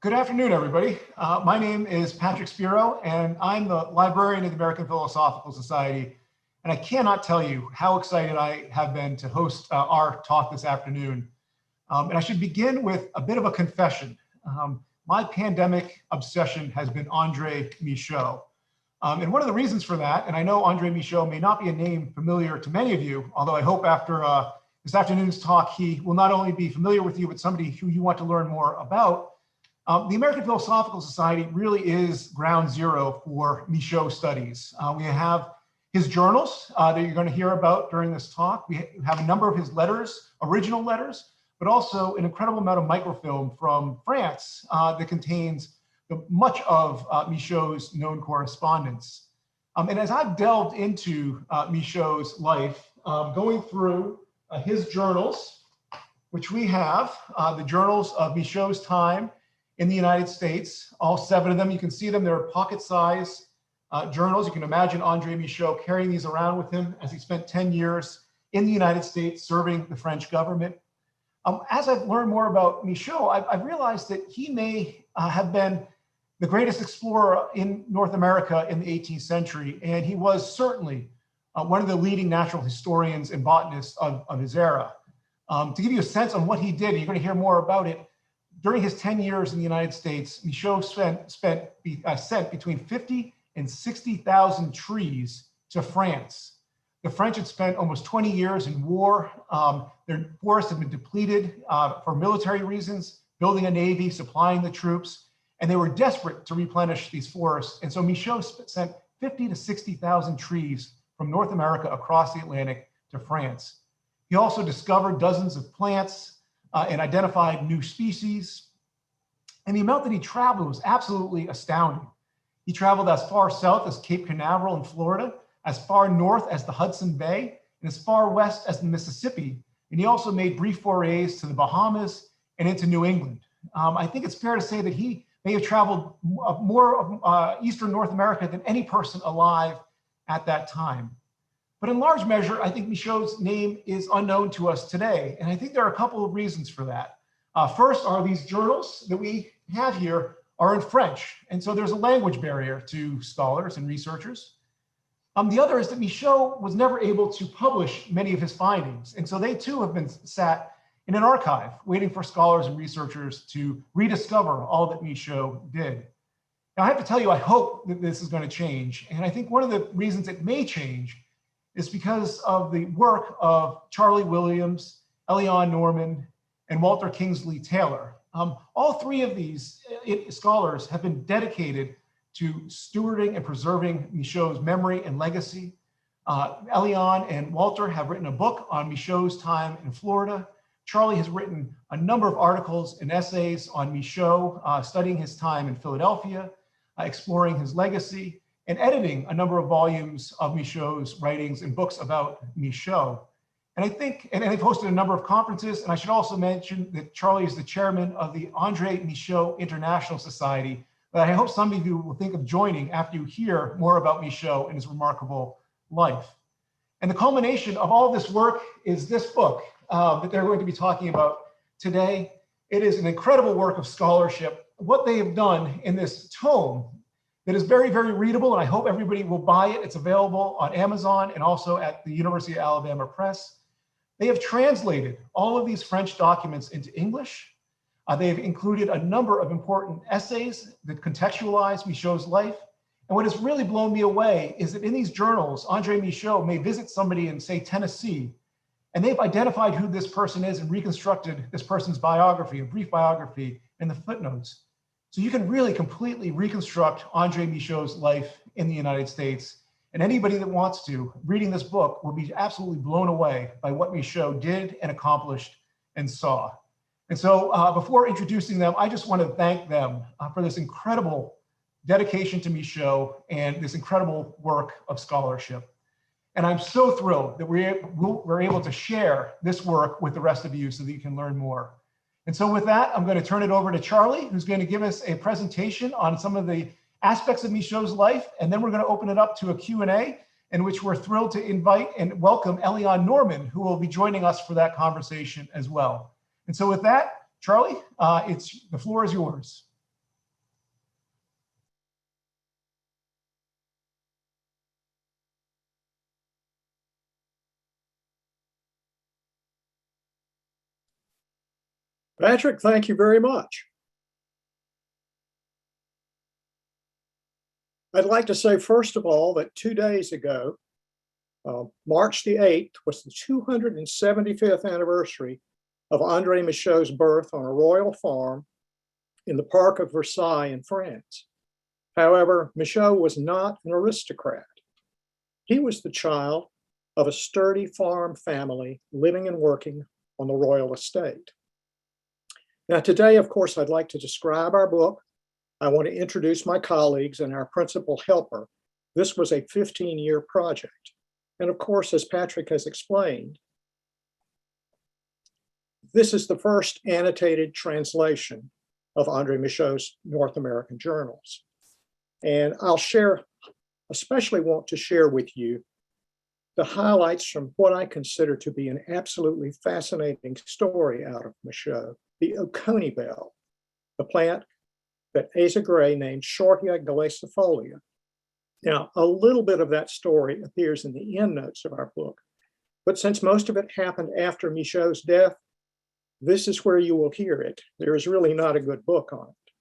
Good afternoon, everybody. My name is Patrick Spiro, and I'm the librarian of the American Philosophical Society. And I cannot tell you how excited I have been to host our talk this afternoon. And I should begin with a bit of a confession. My pandemic obsession has been André Michaux. And one of the reasons for that, and I know André Michaux may not be a name familiar to many of you, although I hope after this afternoon's talk, he will not only be familiar with you, but somebody who you want to learn more about. The American Philosophical Society really is ground zero for Michaux studies. We have his journals that you're going to hear about during this talk. We have a number of his letters, original letters, but also an incredible amount of microfilm from France that contains much of Michaux's known correspondence. And as I've delved into Michaux's life, going through his journals, which we have, the journals of Michaux's time in the United States, all 7 of them. You can see them, they're pocket-sized journals. You can imagine André Michaux carrying these around with him as he spent 10 years in the United States serving the French government. As I've learned more about Michaux, I've realized that he may have been the greatest explorer in North America in the 18th century, and he was certainly one of the leading natural historians and botanists of his era. To give you a sense on what he did, you're going to hear more about it. During his 10 years in the United States, Michaux sent between 50 and 60,000 trees to France. The French had spent almost 20 years in war. Their forests had been depleted for military reasons, building a navy, supplying the troops, and they were desperate to replenish these forests. And so Michaux sent 50 to 60,000 trees from North America across the Atlantic to France. He also discovered dozens of plants and identified new species. And the amount that he traveled was absolutely astounding. He traveled as far south as Cape Canaveral in Florida, as far north as the Hudson Bay, and as far west as the Mississippi. And he also made brief forays to the Bahamas and into New England. I think it's fair to say that he may have traveled more of Eastern North America than any person alive at that time. But in large measure, I think Michaux's name is unknown to us today. And I think there are a couple of reasons for that. First are these journals that we have here are in French. And so there's a language barrier to scholars and researchers. The other is that Michaux was never able to publish many of his findings. And so they too have been sat in an archive waiting for scholars and researchers to rediscover all that Michaux did. Now I have to tell you, I hope that this is going to change. And I think one of the reasons it may change is because of the work of Charlie Williams, Elion Norman, and Walter Kingsley Taylor. All 3 of these scholars have been dedicated to stewarding and preserving Michaux's memory and legacy. Elion and Walter have written a book on Michaux's time in Florida. Charlie has written a number of articles and essays on Michaux, studying his time in Philadelphia, exploring his legacy, and editing a number of volumes of Michaux's writings and books about Michaux. And I think, and they've hosted a number of conferences, and I should also mention that Charlie is the chairman of the André Michaux International Society, that I hope some of you will think of joining after you hear more about Michaux and his remarkable life. And the culmination of all this work is this book that they're going to be talking about today. It is an incredible work of scholarship. What they have done in this tome that is very, very readable, and I hope everybody will buy it. It's available on Amazon and also at the University of Alabama Press. They have translated all of these French documents into English. They've included a number of important essays that contextualize Michaux's life. And what has really blown me away is that in these journals, André Michaux may visit somebody in, say, Tennessee, and they've identified who this person is and reconstructed this person's biography, a brief biography in the footnotes. So you can really completely reconstruct André Michaux's life in the United States. And anybody that wants to, reading this book, will be absolutely blown away by what Michaux did and accomplished and saw. And so before introducing them, I just want to thank them for this incredible dedication to Michaux and this incredible work of scholarship. And I'm so thrilled that we're able to share this work with the rest of you so that you can learn more. And so with that, I'm going to turn it over to Charlie, who's going to give us a presentation on some of the aspects of Michaux's life. And then we're going to open it up to a Q&A in which we're thrilled to invite and welcome Elion Norman, who will be joining us for that conversation as well. And so with that, Charlie, the floor is yours. Patrick, thank you very much. I'd like to say, first of all, that 2 days ago, March the 8th, was the 275th anniversary of André Michaux's birth on a royal farm in the Park of Versailles in France. However, Michaux was not an aristocrat. He was the child of a sturdy farm family living and working on the royal estate. Now, today, of course, I'd like to describe our book. I want to introduce my colleagues and our principal helper. This was a 15-year project. And of course, as Patrick has explained, this is the first annotated translation of André Michaux's North American journals. And I'll especially want to share with you the highlights from what I consider to be an absolutely fascinating story out of Michaux, the OCONEE bell, the plant that Asa Gray named Shortia GALACIFOLIA. Now, a little bit of that story appears in the endnotes of our book, but since most of it happened after Michaux's death, this is where you will hear it. There is really not a good book on it.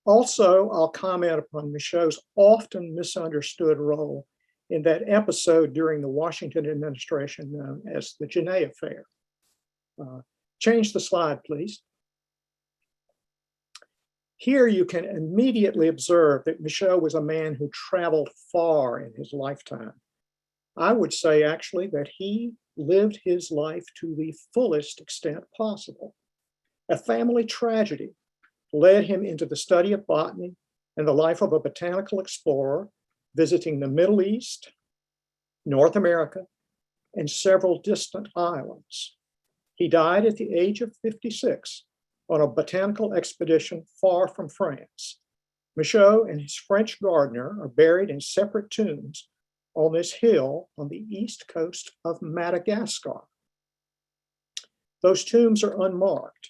Also, I'll comment upon Michaux's often misunderstood role in that episode during the Washington administration known as the Genet Affair. Change the slide, please. Here you can immediately observe that Michaux was a man who traveled far in his lifetime. I would say actually that he lived his life to the fullest extent possible. A family tragedy led him into the study of botany and the life of a botanical explorer, visiting the Middle East, North America, and several distant islands. He died at the age of 56 on a botanical expedition far from France. Michaux and his French gardener are buried in separate tombs on this hill on the east coast of Madagascar. Those tombs are unmarked,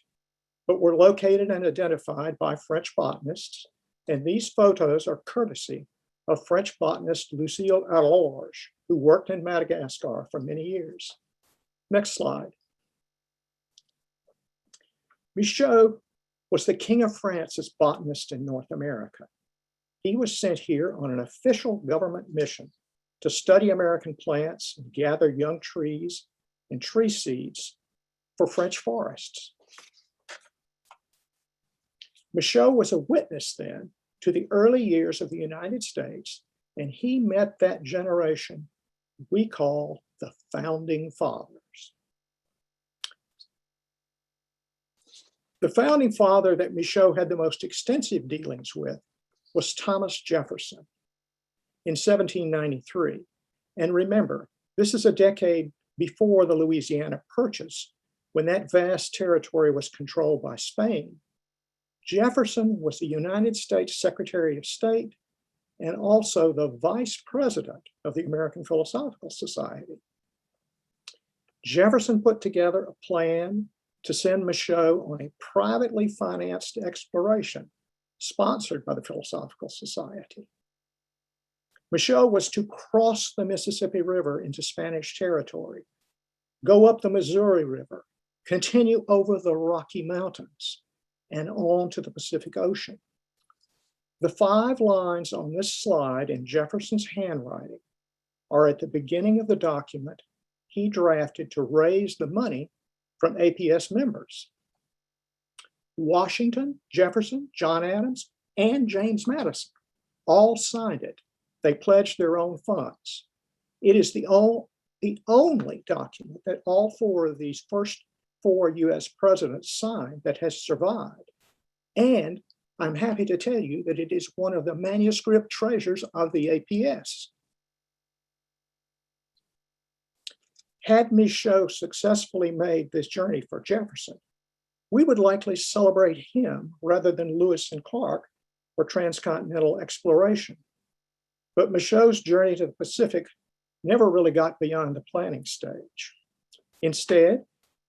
but were located and identified by French botanists, and these photos are courtesy of French botanist Lucile Maclennan, who worked in Madagascar for many years. Next slide. Michaux was the King of France's botanist in North America. He was sent here on an official government mission to study American plants and gather young trees and tree seeds for French forests. Michaux was a witness then to the early years of the United States, and he met that generation we call the Founding Fathers. The founding father that Michaux had the most extensive dealings with was Thomas Jefferson in 1793. And remember, this is a decade before the Louisiana Purchase, when that vast territory was controlled by Spain. Jefferson was the United States Secretary of State and also the vice president of the American Philosophical Society. Jefferson put together a plan to send Michaux on a privately financed exploration sponsored by the Philosophical Society. Michaux was to cross the Mississippi River into Spanish territory, go up the Missouri River, continue over the Rocky Mountains, and on to the Pacific Ocean. The 5 lines on this slide in Jefferson's handwriting are at the beginning of the document he drafted to raise the money from APS members. Washington, Jefferson, John Adams, and James Madison all signed it. They pledged their own funds. It is the only document that all 4 of these first 4 US presidents signed that has survived. And I'm happy to tell you that it is one of the manuscript treasures of the APS. Had Michaux successfully made this journey for Jefferson, we would likely celebrate him rather than Lewis and Clark for transcontinental exploration. But Michaux's journey to the Pacific never really got beyond the planning stage. Instead,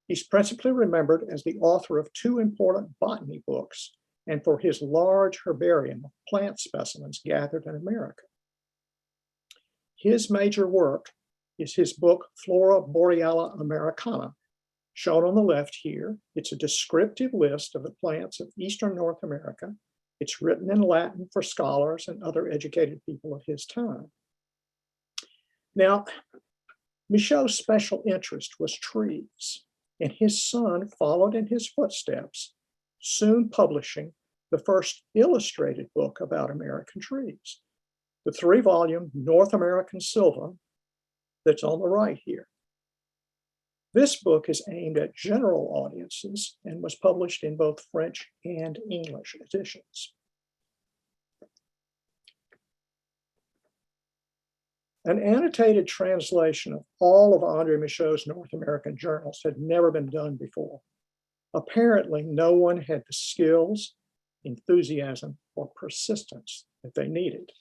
he's principally remembered as the author of 2 important botany books and for his large herbarium of plant specimens gathered in America. His major work is his book, Flora Boreala Americana, shown on the left here. It's a descriptive list of the plants of Eastern North America. It's written in Latin for scholars and other educated people of his time. Now, Michaux's special interest was trees, and his son followed in his footsteps, soon publishing the first illustrated book about American trees, the 3-volume North American Sylva that's on the right here. This book is aimed at general audiences and was published in both French and English editions. An annotated translation of all of André Michaux's North American journals had never been done before. Apparently, no one had the skills, enthusiasm, or persistence that they needed.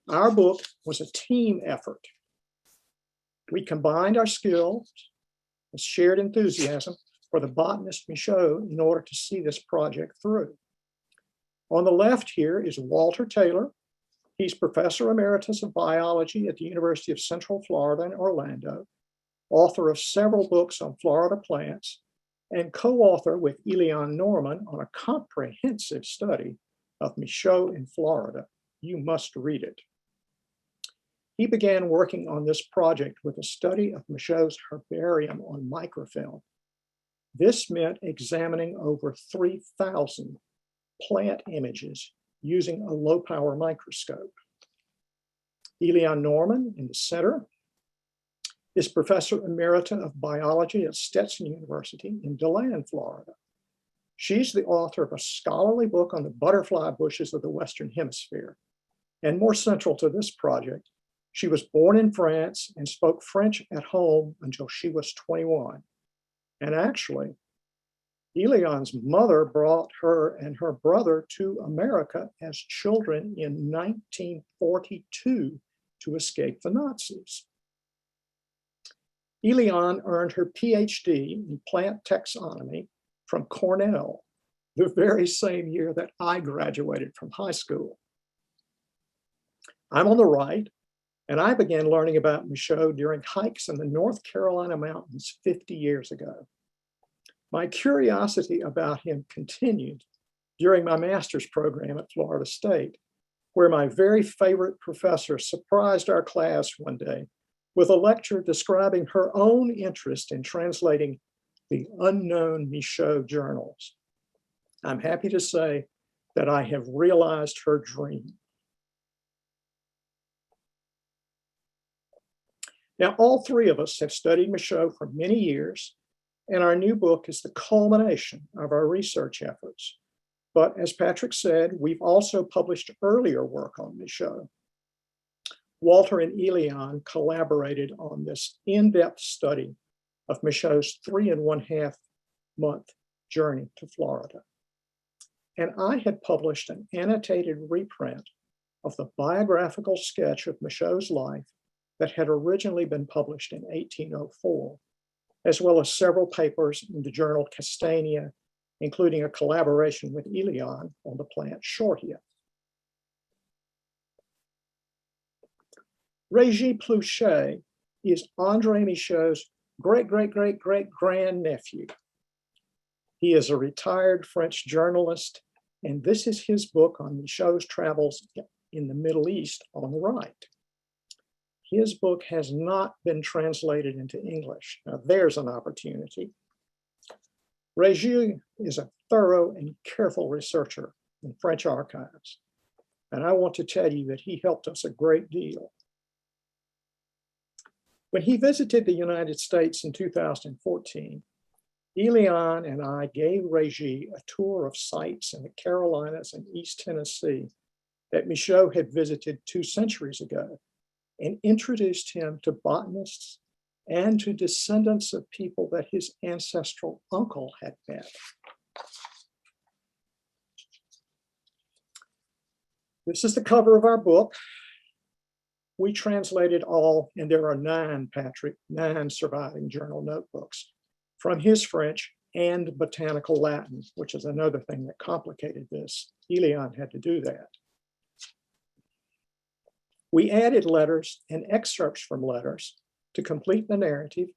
Our book was a team effort. We combined our skills and shared enthusiasm for the botanist Michaux in order to see this project through. On the left here is Walter Taylor. He's Professor Emeritus of Biology at the University of Central Florida in Orlando, author of several books on Florida plants, and co-author with Elian Norman on a comprehensive study of Michaux in Florida. You must read it. He began working on this project with a study of Michaux's herbarium on microfilm. This meant examining over 3,000 plant images using a low-power microscope. Elian Norman, in the center, is Professor Emerita of Biology at Stetson University in DeLand, Florida. She's the author of a scholarly book on the butterfly bushes of the Western Hemisphere. And more central to this project, she was born in France and spoke French at home until she was 21. And actually, Elian's mother brought her and her brother to America as children in 1942 to escape the Nazis. Elian earned her PhD in plant taxonomy from Cornell, the very same year that I graduated from high school. I'm on the right, and I began learning about Michaux during hikes in the North Carolina mountains 50 years ago. My curiosity about him continued during my master's program at Florida State, where my very favorite professor surprised our class one day with a lecture describing her own interest in translating the unknown Michaux journals. I'm happy to say that I have realized her dream. Now, all three of us have studied Michaux for many years, and our new book is the culmination of our research efforts. But as Patrick said, we've also published earlier work on Michaux. Walter and Elian collaborated on this in-depth study of Michaux's 3.5-month journey to Florida. And I had published an annotated reprint of the biographical sketch of Michaux's life that had originally been published in 1804, as well as several papers in the journal Castania, including a collaboration with Elian on the plant Shortia. Régis Pluchet is André Michaux's great-great-great-great-grandnephew. He is a retired French journalist, and this is his book on Michaux's travels in the Middle East on the right. His book has not been translated into English. Now, there's an opportunity. Régis is a thorough and careful researcher in French archives, and I want to tell you that he helped us a great deal. When he visited the United States in 2014, Elian and I gave Régis a tour of sites in the Carolinas and East Tennessee that Michaux had visited 2 centuries ago, and introduced him to botanists and to descendants of people that his ancestral uncle had met. This is the cover of our book. We translated all, and there are 9, Patrick, 9 surviving journal notebooks from his French and botanical Latin, which is another thing that complicated this. Elian had to do that. We added letters and excerpts from letters to complete the narrative,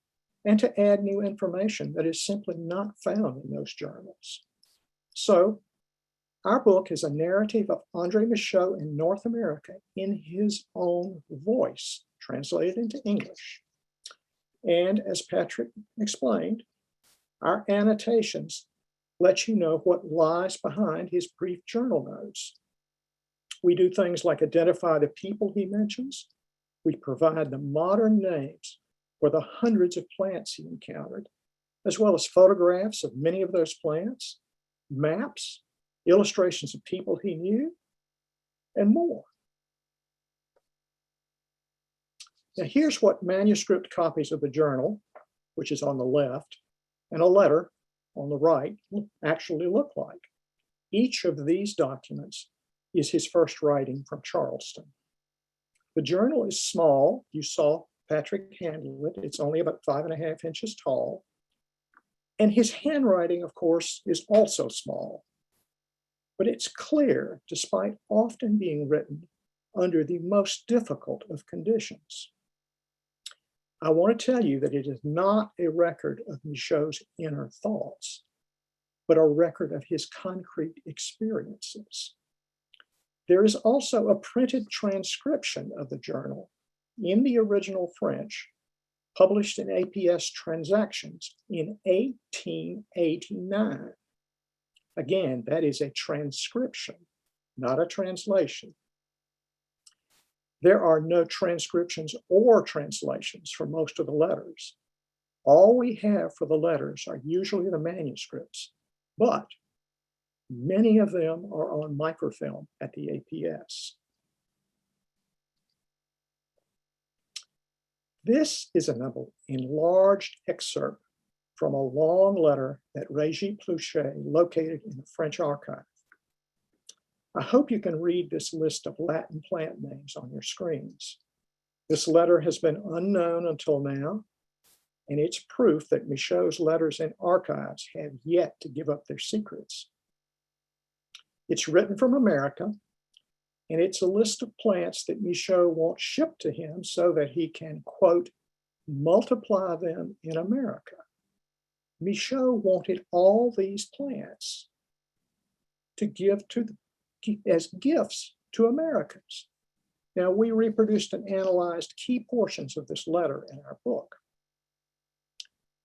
and to add new information that is simply not found in those journals. So, our book is a narrative of André Michaux in North America in his own voice, translated into English. And as Patrick explained, our annotations let you know what lies behind his brief journal notes. We do things like identify the people he mentions. We provide the modern names for the hundreds of plants he encountered, as well as photographs of many of those plants, maps, illustrations of people he knew, and more. Now, here's what manuscript copies of the journal, which is on the left, and a letter on the right actually look like. Each of these documents is his first writing from Charleston. The journal is small. You saw Patrick handle it. It's only about 5.5 inches tall. And his handwriting, of course, is also small. But it's clear, despite often being written under the most difficult of conditions. I want to tell you that it is not a record of Michaux's inner thoughts, but a record of his concrete experiences. There is also a printed transcription of the journal in the original French, published in APS Transactions in 1889. Again, that is a transcription, not a translation. There are no transcriptions or translations for most of the letters. All we have for the letters are usually the manuscripts, but many of them are on microfilm at the APS. This is an enlarged excerpt from a long letter that Régis Pluchet located in the French archive. I hope you can read this list of Latin plant names on your screens. This letter has been unknown until now, and it's proof that Michaux's letters and archives have yet to give up their secrets. It's written from America, and it's a list of plants that Michaux wants shipped to him so that he can, quote, multiply them in America. Michaux wanted all these plants to give as gifts to Americans. Now, we reproduced and analyzed key portions of this letter in our book.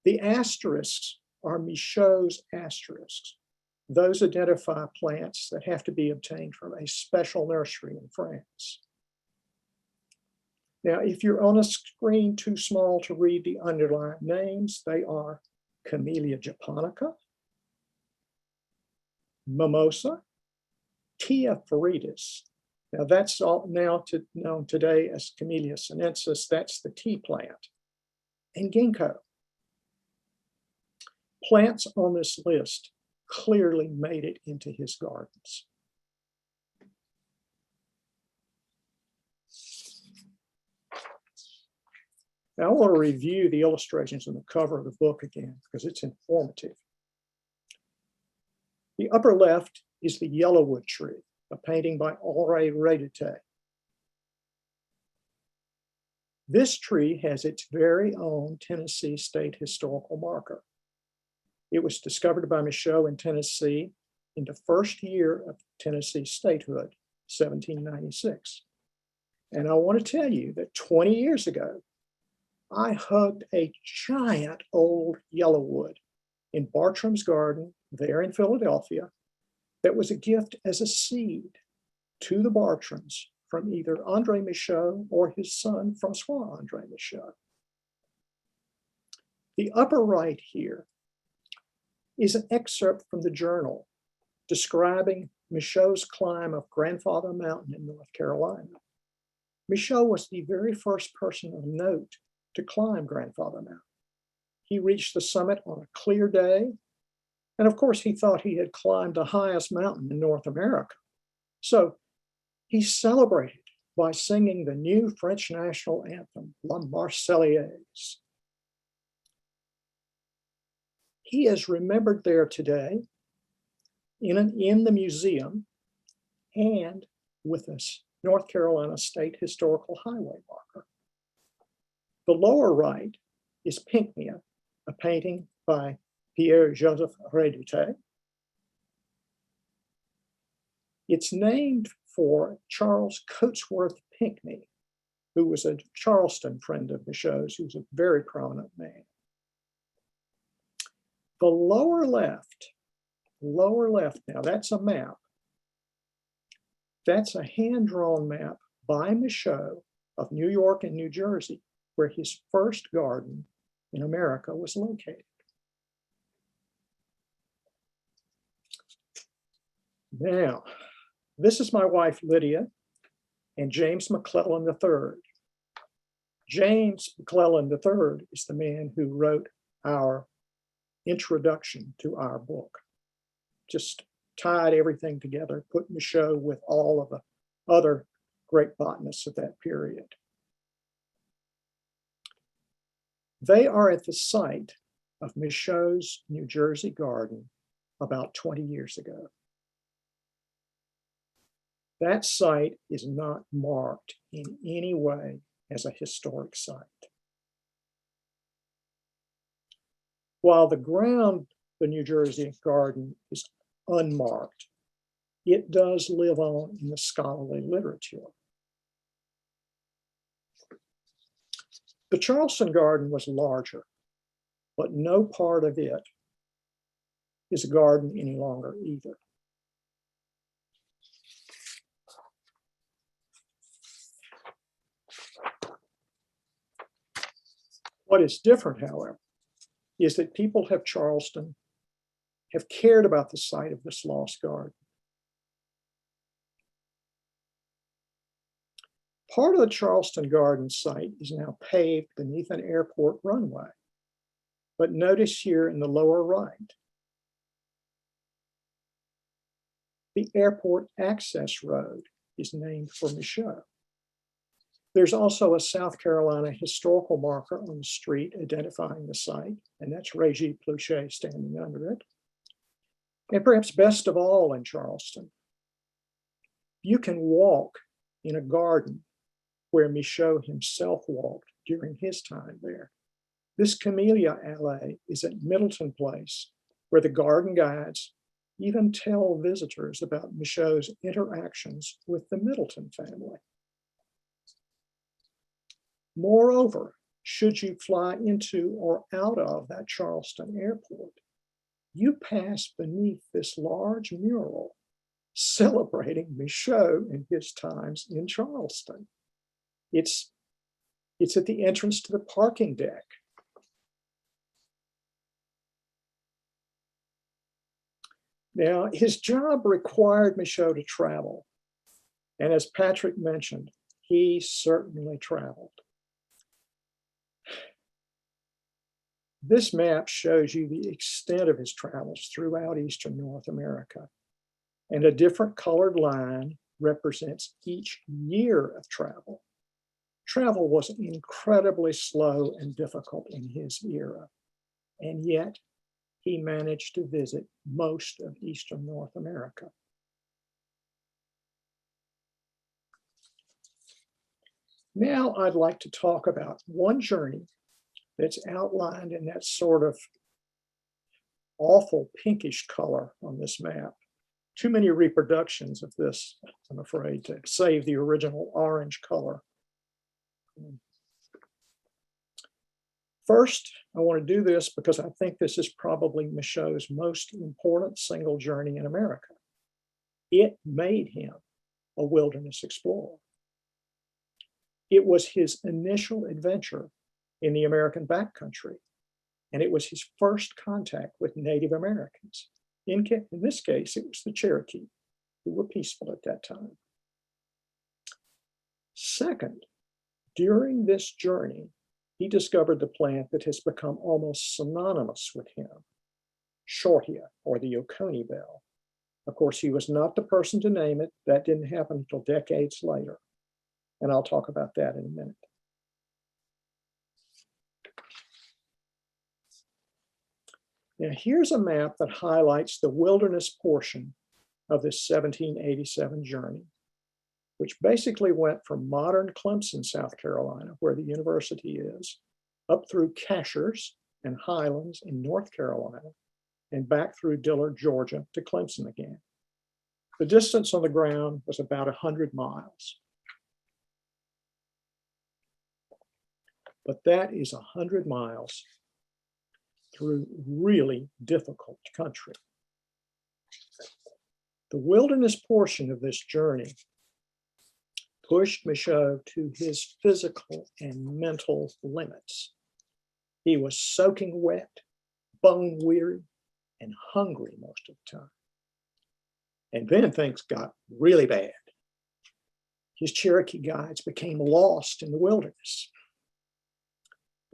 The asterisks are Michaux's asterisks. Those identify plants that have to be obtained from a special nursery in France. Now, if you're on a screen too small to read the underlined names, they are Camellia japonica, Mimosa, Tia viridis. Now that's all now known today as Camellia sinensis. That's the tea plant. And ginkgo. Plants on this list clearly made it into his gardens. Now I want to review the illustrations on the cover of the book again because it's informative. The upper left is the yellowwood tree, a painting by Henri Redité. This tree has its very own Tennessee state historical marker. It was discovered by Michaux in Tennessee in the first year of Tennessee statehood, 1796. And I want to tell you that 20 years ago, I hugged a giant old yellowwood in Bartram's garden there in Philadelphia that was a gift as a seed to the Bartrams from either André Michaux or his son, François André Michaux. The upper right here is an excerpt from the journal describing Michaux's climb of Grandfather Mountain in North Carolina. Michaux was the very first person of note to climb Grandfather Mountain. He reached the summit on a clear day, and of course he thought he had climbed the highest mountain in North America. So he celebrated by singing the new French national anthem, La Marseillaise. He is remembered there today in the museum and with a North Carolina State Historical Highway marker. The lower right is Pinknia, a painting by Pierre-Joseph Reduté. It's named for Charles Coatsworth Pinckney, who was a Charleston friend of Michaux's, who was a very prominent man. The lower left now, that's a map. That's a hand-drawn map by Michaud of New York and New Jersey, where his first garden in America was located. Now, this is my wife, Lydia, and James McClellan III. James McClellan III is the man who wrote our introduction to our book. Just tied everything together, put Michaud with all of the other great botanists of that period. They are at the site of Michaud's New Jersey garden about 20 years ago. That site is not marked in any way as a historic site. While the ground, the New Jersey garden, is unmarked, it does live on in the scholarly literature. The Charleston garden was larger, but no part of it is a garden any longer either. What is different, however, is that people of Charleston have cared about the site of this lost garden. Part of the Charleston garden site is now paved beneath an airport runway. But notice here in the lower right, the airport access road is named for Michaud. There's also a South Carolina historical marker on the street identifying the site, and that's Régis Pluchet standing under it. And perhaps best of all in Charleston, you can walk in a garden where Michaud himself walked during his time there. This Camellia Alley is at Middleton Place, where the garden guides even tell visitors about Michaud's interactions with the Middleton family. Moreover, should you fly into or out of that Charleston airport, you pass beneath this large mural celebrating Michaud and his times in Charleston. It's at the entrance to the parking deck. Now, his job required Michaud to travel. And as Patrick mentioned, he certainly traveled. This map shows you the extent of his travels throughout Eastern North America. And a different colored line represents each year of travel. Travel was incredibly slow and difficult in his era, and yet he managed to visit most of Eastern North America. Now I'd like to talk about one journey that's outlined in that sort of awful pinkish color on this map. Too many reproductions of this, I'm afraid, to save the original orange color. First, I want to do this because I think this is probably Michaud's most important single journey in America. It made him a wilderness explorer. It was his initial adventure in the American backcountry, and it was his first contact with Native Americans. In this case, it was the Cherokee, who were peaceful at that time. Second, during this journey, he discovered the plant that has become almost synonymous with him, Shortia, or the OCONEE bell. Of course, he was not the person to name it. That didn't happen until decades later, and I'll talk about that in a minute. Now, here's a map that highlights the wilderness portion of this 1787 journey. which basically went from modern Clemson, South Carolina, where the university is, up through Cashers and Highlands in North Carolina, and back through Dillard, Georgia to Clemson again. The distance on the ground was about 100 miles. But that is 100 miles through really difficult country. The wilderness portion of this journey pushed Michaux to his physical and mental limits. He was soaking wet, bone weary, and hungry most of the time. And then things got really bad. His Cherokee guides became lost in the wilderness,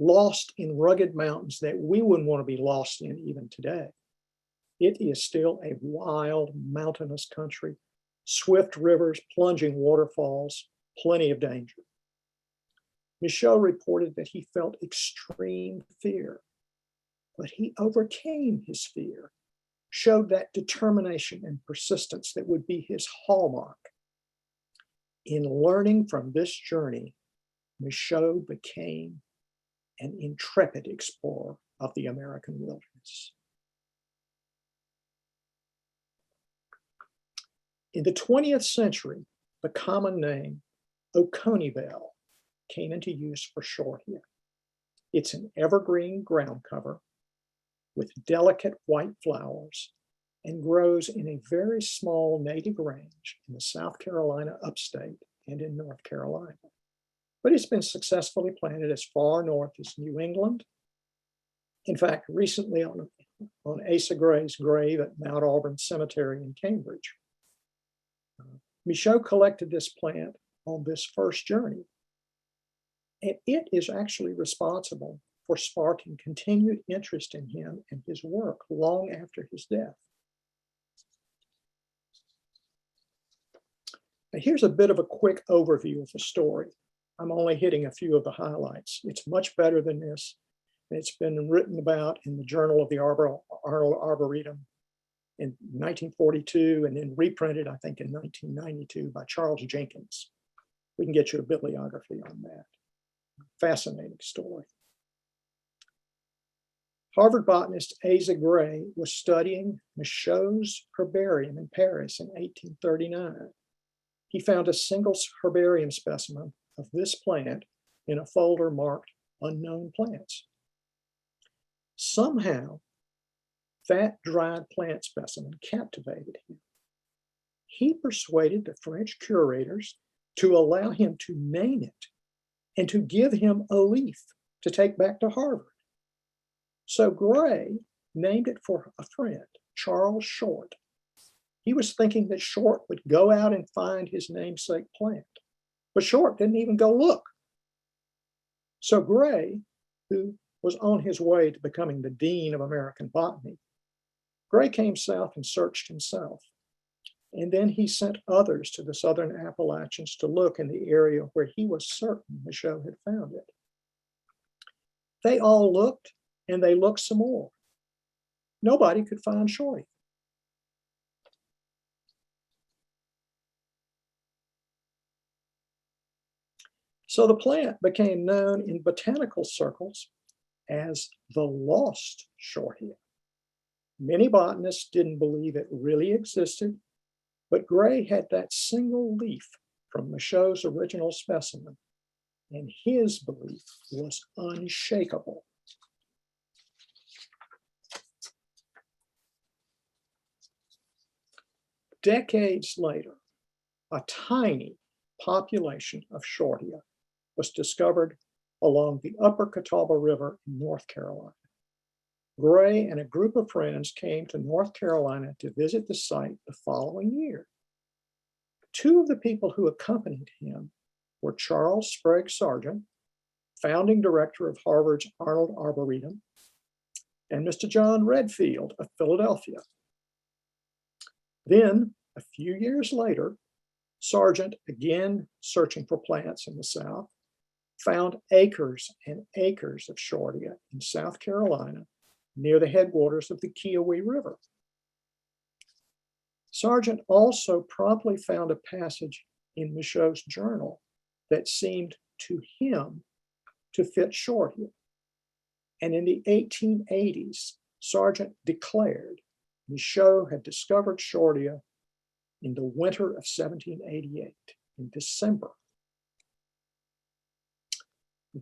lost in rugged mountains that we wouldn't want to be lost in even today. It is still a wild, mountainous country, swift rivers, plunging waterfalls, plenty of danger. Michaux reported that he felt extreme fear, but he overcame his fear, showed that determination and persistence that would be his hallmark. In learning from this journey, Michaux became an intrepid explorer of the American wilderness. In the 20th century, the common name OCONEE came into use for Shortia. It's an evergreen ground cover with delicate white flowers and grows in a very small native range in the South Carolina upstate and in North Carolina. But it's been successfully planted as far north as New England. In fact, recently on Asa Gray's grave at Mount Auburn Cemetery in Cambridge. Michaux collected this plant on this first journey, and it is actually responsible for sparking continued interest in him and his work long after his death. Now, here's a bit of a quick overview of the story. I'm only hitting a few of the highlights. It's much better than this. It's been written about in the Journal of the Arnold Arboretum in 1942 and then reprinted, I think, in 1992 by Charles Jenkins. We can get you a bibliography on that. Fascinating story. Harvard botanist Asa Gray was studying Michaux's herbarium in Paris in 1839. He found a single herbarium specimen of this plant in a folder marked Unknown Plants. Somehow, that dried plant specimen captivated him. He persuaded the French curators to allow him to name it and to give him a leaf to take back to Harvard. So Gray named it for a friend, Charles Short. He was thinking that Short would go out and find his namesake plant, but Short didn't even go look. So Gray, who was on his way to becoming the dean of American botany, Gray came south and searched himself. And then he sent others to the Southern Appalachians to look in the area where he was certain Michaux had found it. They all looked, and they looked some more. Nobody could find Shorty. So the plant became known in botanical circles as the lost Shortia. Many botanists didn't believe it really existed, but Gray had that single leaf from Michaux's original specimen, and his belief was unshakable. Decades later, a tiny population of Shortia was discovered along the Upper Catawba River in North Carolina. Gray and a group of friends came to North Carolina to visit the site the following year. Two of the people who accompanied him were Charles Sprague Sargent, founding director of Harvard's Arnold Arboretum, and Mr. John Redfield of Philadelphia. Then, a few years later, Sargent, again searching for plants in the South, found acres and acres of Shortia in South Carolina near the headwaters of the Kiowa River. Sargent also promptly found a passage in Michaux's journal that seemed to him to fit Shortia. And in the 1880s, Sargent declared Michaux had discovered Shortia in the winter of 1788, in December.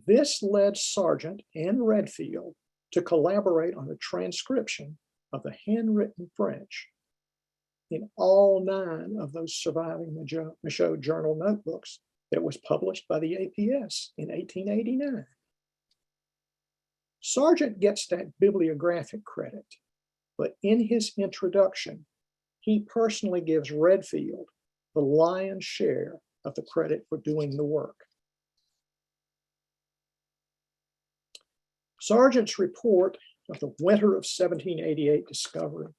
This led Sargent and Redfield to collaborate on a transcription of the handwritten French in all 9 of those surviving Michaux journal notebooks that was published by the APS in 1889. Sargent gets that bibliographic credit, but in his introduction, he personally gives Redfield the lion's share of the credit for doing the work. Sargent's report of the winter of 1788 discovery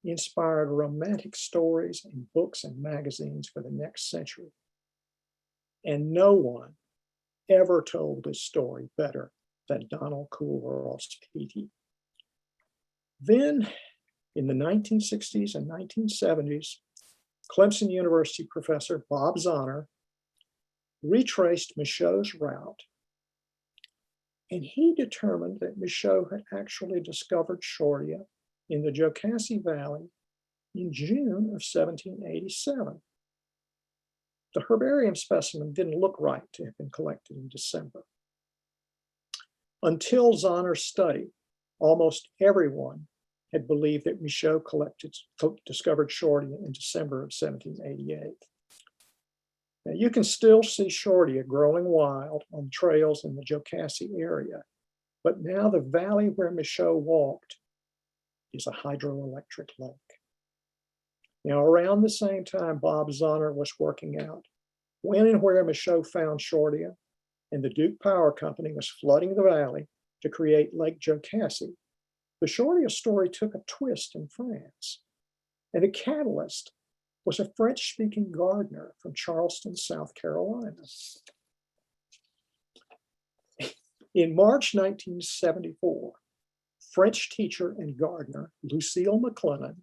inspired romantic stories in books and magazines for the next century. And no one ever told this story better than Donald Coolross Petey. Then, in the 1960s and 1970s, Clemson University professor Bob Zahner retraced Michaux's route, and he determined that Michaux had actually discovered Shortia in the Jocassee Valley in June of 1787. The herbarium specimen didn't look right to have been collected in December. Until Zahner's study, almost everyone had believed that Michaux discovered Shortia in December of 1788. Now, you can still see Shortia growing wild on trails in the Jocassee area, but now the valley where Michaux walked is a hydroelectric lake. Now, around the same time Bob Zahner was working out when and where Michaux found Shortia, and the Duke Power Company was flooding the valley to create Lake Jocassee, the Shortia story took a twist in France. And the catalyst was a French-speaking gardener from Charleston, South Carolina. In March 1974, French teacher and gardener Lucile Maclennan,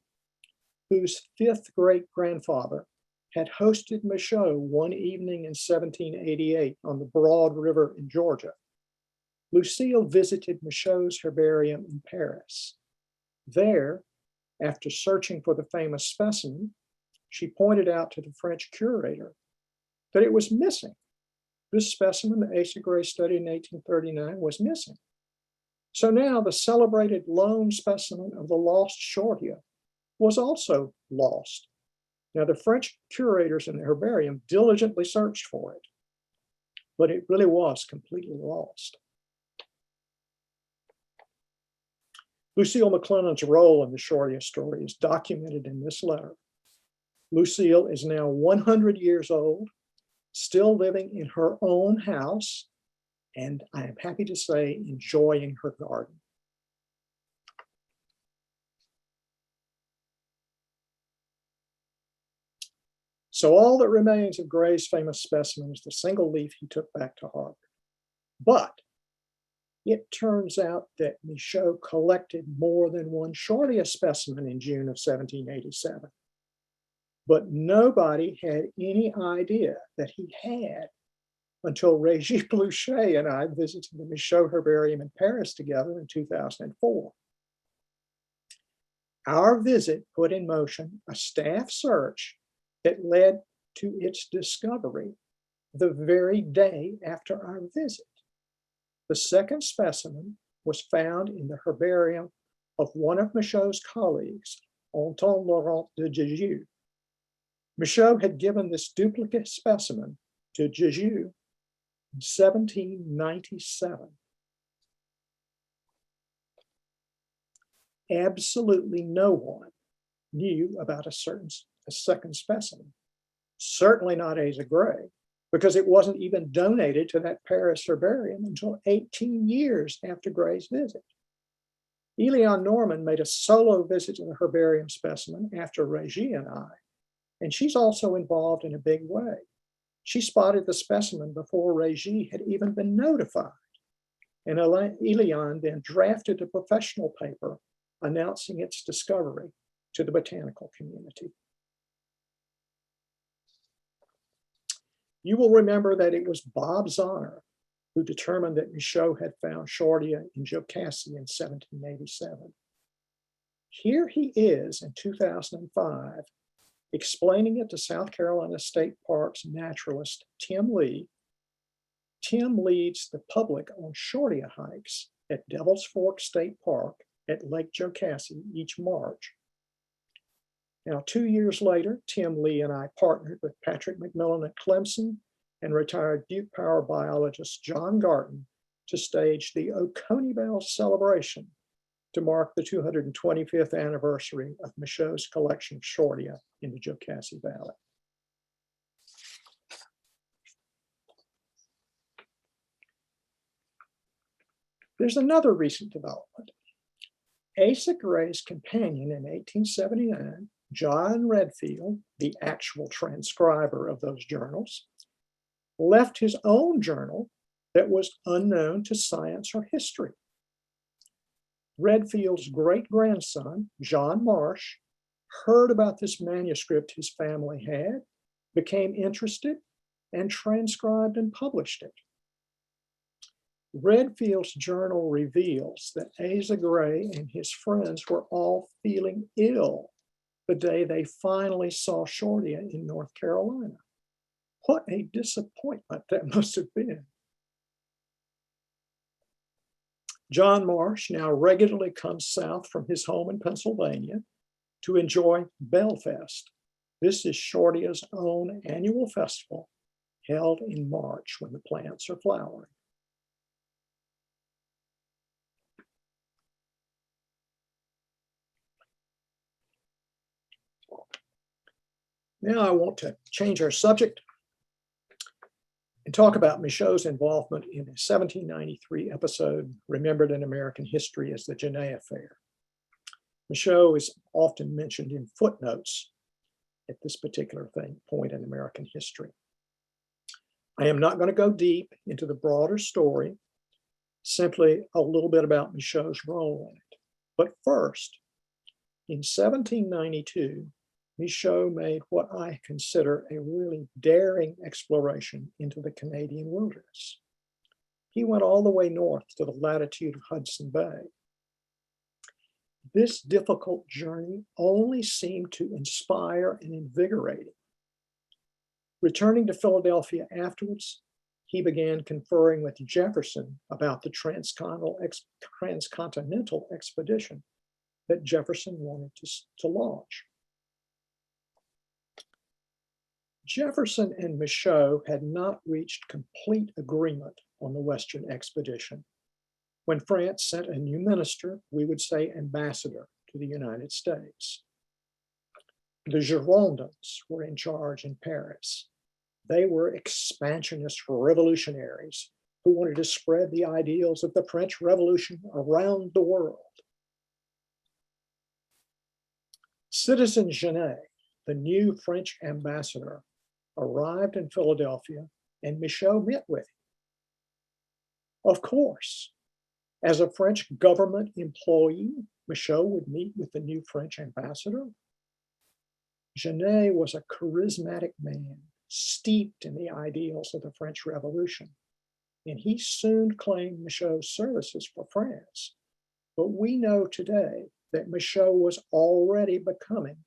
whose 5th great-grandfather had hosted Michaux one evening in 1788 on the Broad River in Georgia, Lucile visited Michaux's herbarium in Paris. There, after searching for the famous specimen, she pointed out to the French curator that it was missing. This specimen that Asa Gray studied in 1839 was missing. So now the celebrated lone specimen of the lost Shortia was also lost. Now the French curators in the herbarium diligently searched for it, but it really was completely lost. Lucile Maclennan's role in the Shortia story is documented in this letter. Lucile is now 100 years old, still living in her own house, and I am happy to say enjoying her garden. So all that remains of Gray's famous specimen is the single leaf he took back to Harvard. But it turns out that Michaux collected more than one Shortia specimen in June of 1787. But nobody had any idea that he had until Régis Pluchet and I visited the Michaux herbarium in Paris together in 2004. Our visit put in motion a staff search that led to its discovery the very day after our visit. The second specimen was found in the herbarium of one of Michaux's colleagues, Anton Laurent de Jésus. Michaux had given this duplicate specimen to Jésus in 1797. Absolutely no one knew about a second specimen, certainly not Asa Gray, because it wasn't even donated to that Paris herbarium until 18 years after Gray's visit. Eliane Norman made a solo visit to the herbarium specimen after Régis and I, and she's also involved in a big way. She spotted the specimen before Régis had even been notified, and Eliane then drafted a professional paper announcing its discovery to the botanical community. You will remember that it was Bob Zahner who determined that Michaux had found Shortia in Jocassee in 1787. Here he is in 2005, explaining it to South Carolina State Parks naturalist Tim Lee. Tim leads the public on Shortia hikes at Devil's Fork State Park at Lake Jocassee each March. Now, 2 years later, Tim Lee and I partnered with Patrick McMillan at Clemson and retired Duke Power biologist John Garton to stage the OCONEE Bell celebration to mark the 225th anniversary of Michaux's collection of Shortia in the Jocassee Valley. There's another recent development. Asa Gray's companion in 1879, John Redfield, the actual transcriber of those journals, left his own journal that was unknown to science or history. Redfield's great-grandson, John Marsh, heard about this manuscript his family had, became interested, and transcribed and published it. Redfield's journal reveals that Asa Gray and his friends were all feeling ill the day they finally saw Shortia in North Carolina. What a disappointment that must have been. John Marsh now regularly comes south from his home in Pennsylvania to enjoy Bellfest. This is Shortia's own annual festival held in March when the plants are flowering. Now I want to change our subject and talk about Michaux's involvement in a 1793 episode remembered in American history as the Genet Affair. Michaux is often mentioned in footnotes at this particular point in American history. I am not going to go deep into the broader story, simply a little bit about Michaux's role in it. But first, in 1792, Michaux made what I consider a really daring exploration into the Canadian wilderness. He went all the way north to the latitude of Hudson Bay. This difficult journey only seemed to inspire and invigorate him. Returning to Philadelphia afterwards, he began conferring with Jefferson about the transcontinental expedition that Jefferson wanted to launch. Jefferson and Michaux had not reached complete agreement on the Western expedition when France sent a new minister, we would say ambassador, to the United States. The Girondins were in charge in Paris. They were expansionist revolutionaries who wanted to spread the ideals of the French Revolution around the world. Citizen Genet, the new French ambassador, arrived in Philadelphia and Michaux met with him. Of course, as a French government employee, Michaux would meet with the new French ambassador. Genet was a charismatic man, steeped in the ideals of the French Revolution, and he soon claimed Michaux's services for France. But we know today that Michaux was already becoming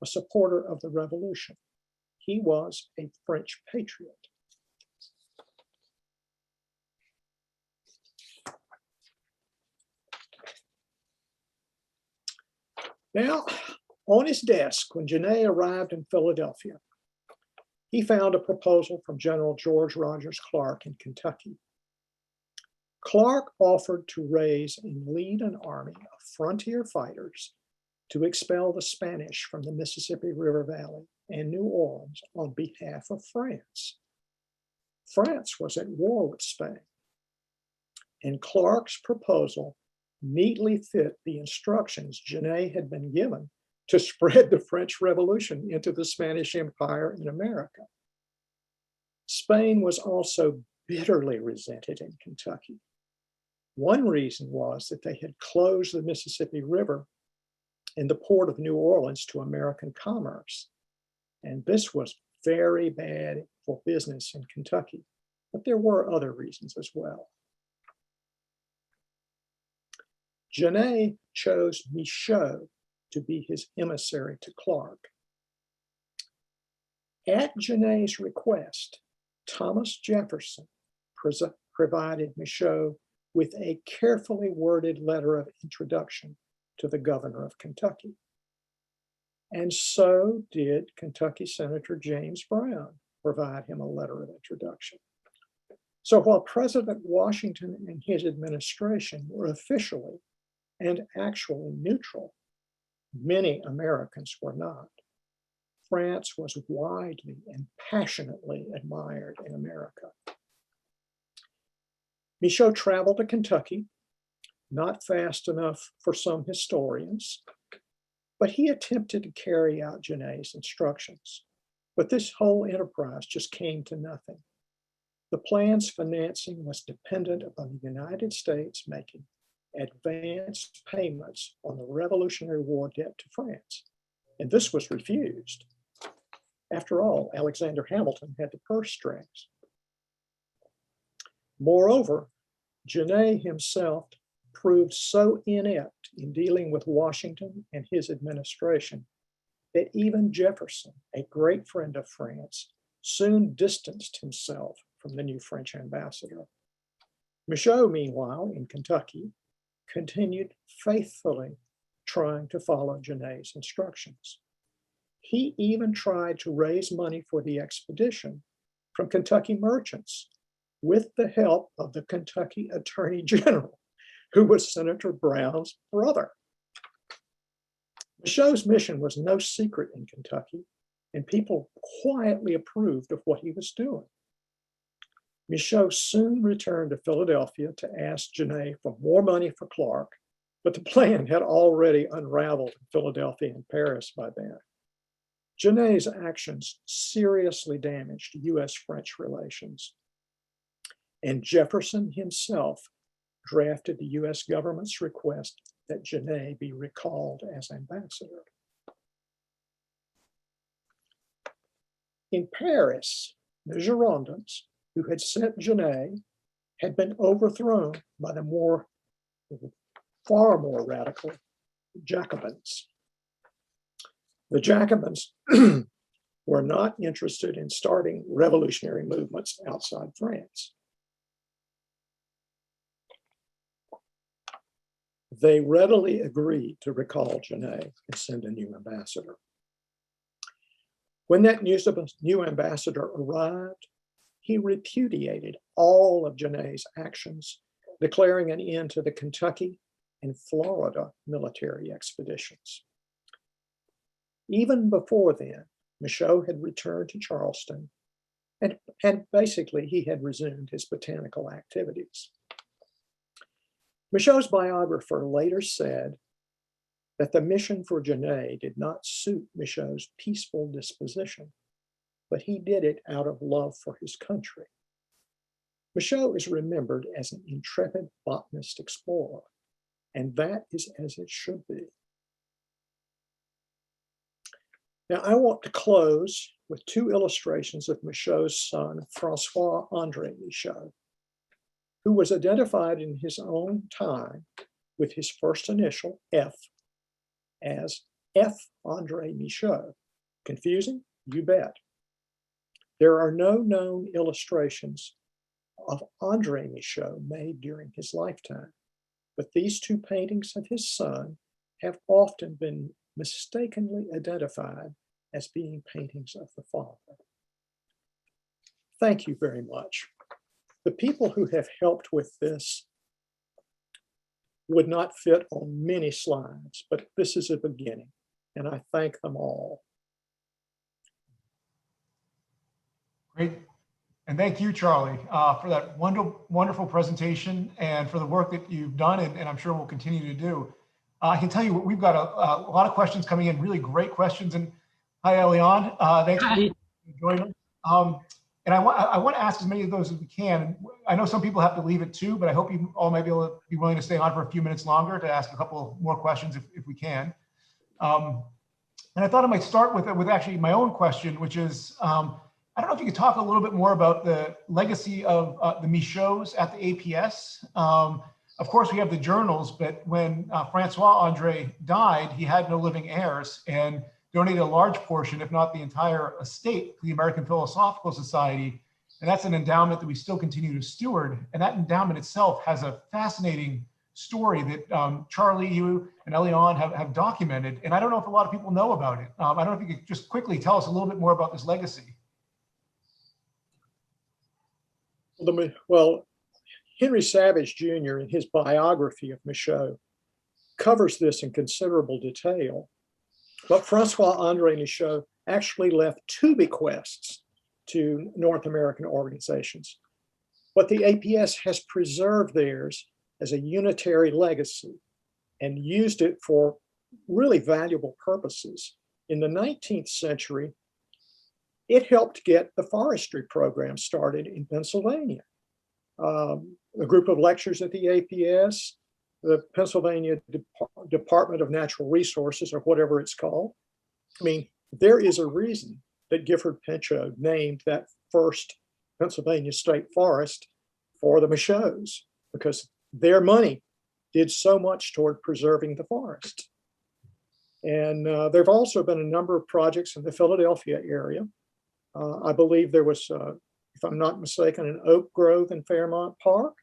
a supporter of the revolution. He was a French patriot. Now, on his desk, when Genet arrived in Philadelphia, he found a proposal from General George Rogers Clark in Kentucky. Clark offered to raise and lead an army of frontier fighters to expel the Spanish from the Mississippi River Valley and New Orleans on behalf of France. France was at war with Spain, and Clark's proposal neatly fit the instructions Genet had been given to spread the French Revolution into the Spanish Empire in America. Spain was also bitterly resented in Kentucky. One reason was that they had closed the Mississippi River and the port of New Orleans to American commerce. And this was very bad for business in Kentucky, but there were other reasons as well. Genet chose Michaux to be his emissary to Clark. At Genet's request, Thomas Jefferson provided Michaux with a carefully worded letter of introduction to the governor of Kentucky. And so did Kentucky Senator James Brown provide him a letter of introduction. So while President Washington and his administration were officially and actually neutral, many Americans were not. France was widely and passionately admired in America. Michaux traveled to Kentucky, not fast enough for some historians, but he attempted to carry out Genet's instructions. But this whole enterprise just came to nothing. The plan's financing was dependent upon the United States making advanced payments on the Revolutionary War debt to France, and this was refused. After all, Alexander Hamilton had the purse strings. Moreover, Genet himself proved so inept in dealing with Washington and his administration that even Jefferson, a great friend of France, soon distanced himself from the new French ambassador. Michaux, meanwhile, in Kentucky, continued faithfully trying to follow Genet's instructions. He even tried to raise money for the expedition from Kentucky merchants with the help of the Kentucky Attorney General, who was Senator Brown's brother. Michaux's mission was no secret in Kentucky, and people quietly approved of what he was doing. Michaux soon returned to Philadelphia to ask Genet for more money for Clark, but the plan had already unraveled in Philadelphia and Paris by then. Genet's actions seriously damaged US-French relations, and Jefferson himself drafted the US government's request that Genet be recalled as ambassador. In Paris, the Girondins, who had sent Genet, had been overthrown by the far more radical Jacobins. The Jacobins were not interested in starting revolutionary movements outside France. They readily agreed to recall Genet and send a new ambassador. When that new ambassador arrived, he repudiated all of Genet's actions, declaring an end to the Kentucky and Florida military expeditions. Even before then, Michaux had returned to Charleston, and basically he had resumed his botanical activities. Michaux's biographer later said that the mission for Genet did not suit Michaux's peaceful disposition, but he did it out of love for his country. Michaux is remembered as an intrepid botanist explorer, and that is as it should be. Now, I want to close with two illustrations of Michaux's son, François André Michaux, who was identified in his own time with his first initial, F, as F. André Michaux. Confusing? You bet. There are no known illustrations of André Michaux made during his lifetime, but these two paintings of his son have often been mistakenly identified as being paintings of the father. Thank you very much. The people who have helped with this would not fit on many slides, but this is a beginning, and I thank them all. Great. And thank you, Charlie, for that wonderful presentation and for the work that you've done and I'm sure will continue to do. I can tell you we've got a lot of questions coming in, really great questions. And hi, Eliane. Thanks for joining us. And I want to ask as many of those as we can. I know some people have to leave at 2, but I hope you all may be able to be willing to stay on for a few minutes longer to ask a couple more questions if we can. And I thought I might start with actually my own question, which is, I don't know if you could talk a little bit more about the legacy of the Michauds at the APS. Of course, we have the journals, but when François André died, he had no living heirs and donated a large portion, if not the entire estate, to the American Philosophical Society. And that's an endowment that we still continue to steward. And that endowment itself has a fascinating story that Charlie, you, and Eliane have documented. And I don't know if a lot of people know about it. I don't know if you could just quickly tell us a little bit more about this legacy. Well, Henry Savage Jr. in his biography of Michaud covers this in considerable detail. But François André Michaux actually left 2 bequests to North American organizations. But the APS has preserved theirs as a unitary legacy and used it for really valuable purposes. In the 19th century, it helped get the forestry program started in Pennsylvania. A group of lectures at the APS, the Pennsylvania Department of Natural Resources, or whatever it's called. I mean, there is a reason that Gifford Pinchot named that first Pennsylvania state forest for the Michauds, because their money did so much toward preserving the forest. And there have also been a number of projects in the Philadelphia area. I believe there was, if I'm not mistaken, an oak grove in Fairmount Park,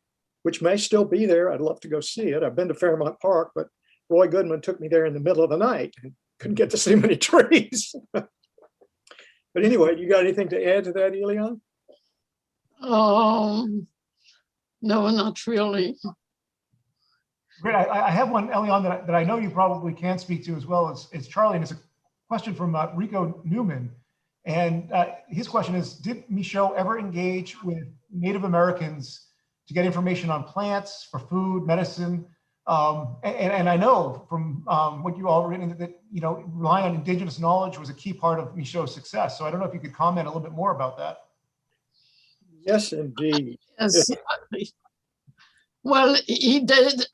which may still be there. I'd love to go see it. I've been to Fairmount Park, but Roy Goodman took me there in the middle of the night and couldn't get to see many trees. But anyway, you got anything to add to that, Eliane? No, not really. Great. I have one, Eliane, that I know you probably can speak to as well as Charlie, and it's a question from Rico Newman. And his question is, did Michaud ever engage with Native Americans to get information on plants, for food, medicine? And I know from what you all written that, relying on indigenous knowledge was a key part of Michaud's success. So I don't know if you could comment a little bit more about that. Yes, indeed. Yes. Well, he did.